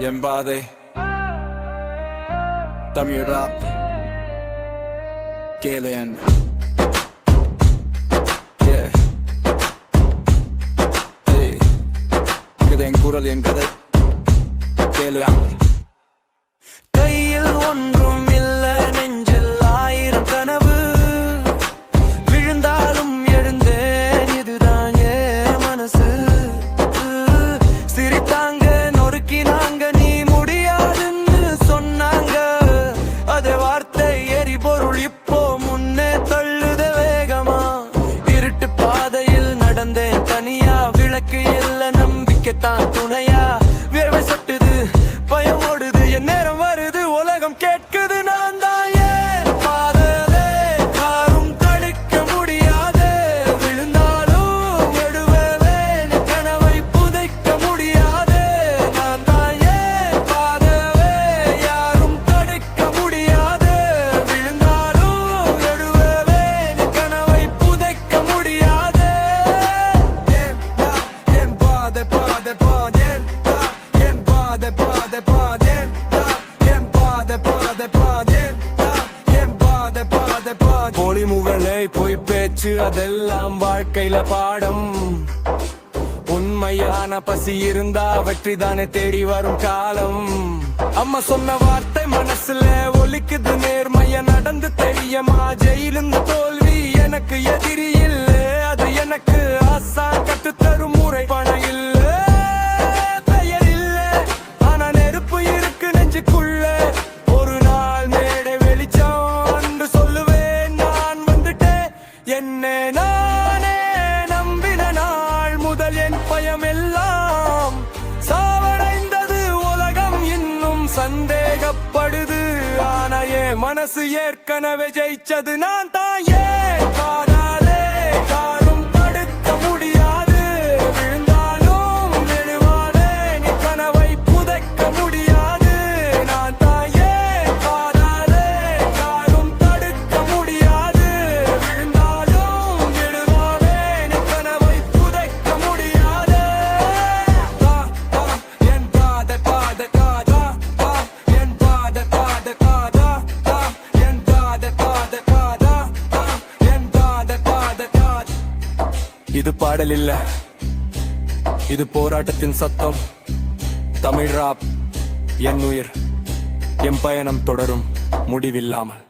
என் பாதை தமிழ் ராப் கேளு என் என் குரல் என் கதை கேளு கையில் ஒன்றும் இல்ல நெஞ்சில் ஆயிரம் கனவு விழுந்தாலும் எழுந்தேன் இதுதான் ஏன் மனசு சிரித்தாங்க நொறுக்கினாங்க நீ முடியாதுன்னு சொன்னாங்க அதே வார்த்தை எரிபொருள் இப்போ முன்னே தள்ளுத வேகமா இருட்டு பாதையில் நடந்தேன் தனியா விளக்கு இல்ல நம்பிக்கைத்தான் துணையா வேர்வை சொட்டுது பயம் ஓடுது என் நேரம் வருது உலகம் கேட்குது நான் தான் ஏன் பாதலே யாரும் தடுக்க முடியாது விழுந்தாலும் எடுவேன் கனவை புதைக்க முடியாது நான் தான் ஏன் பாதலே யாரும் தடுக்க முடியாது விழுந்தாலும் எடுவேன் கனவை புதைக்க முடியாது என் பாதை பாதை பாதை என் பாதை பாதை பாதை போலி முகலை பொய் பேச்சு அதெல்லாம் வாழ்க்கையில பாடம் உண்மையான பசி இருந்தா வெற்றி தானே தேடி வரும் காலம் அம்மா சொன்ன வார்த்தை மனசுல ஒலிக்குது நேர்மைய நடந்து தெரியுமா ஜெயிலிருந்து தோல்வி எனக்கு எதிரி இல்லை அது எனக்கு ஆசா கட்டு தரும் முறை பணம் இல்லை பெயர் இல்லை ஆனா நெருப்பு இருக்கு நெஞ்சுக்குள்ள ஒரு நாள் மேடை வெளிச்சம் அன்று சொல்லுவேன் நான் வந்துட்டேன் என்னை நானே நம்பின நாள் முதல் என் பயம் எல்லாம் சாவடைந்தது உலகம் இன்னும் சந்தேகப்படுது ஆனா என் மனசு ஏற்கனவே ஜெயிச்சது நான் தான் ஏன் காதாலே யாரும் தடுக்க முடியாது விழுந்தாலும் எழுவானே நீ கனவை புதைக்க முடியாது நான் தான் ஏன் காதாலே யாரும் தடுக்க முடியாது விழுந்தாலும் எழுவானே நீ கனவை புதைக்க முடியாது என் பாதை பாதை காதா என் பாதை பாதை காதா என் பாதை பாதை காதா என் பாதை பாதை காதா இது பாடல் இல்ல இது போராட்டத்தின் சத்தம் தமிழ் ராப் என் உயிர் என் பயணம் தொடரும் முடிவில்லாமல்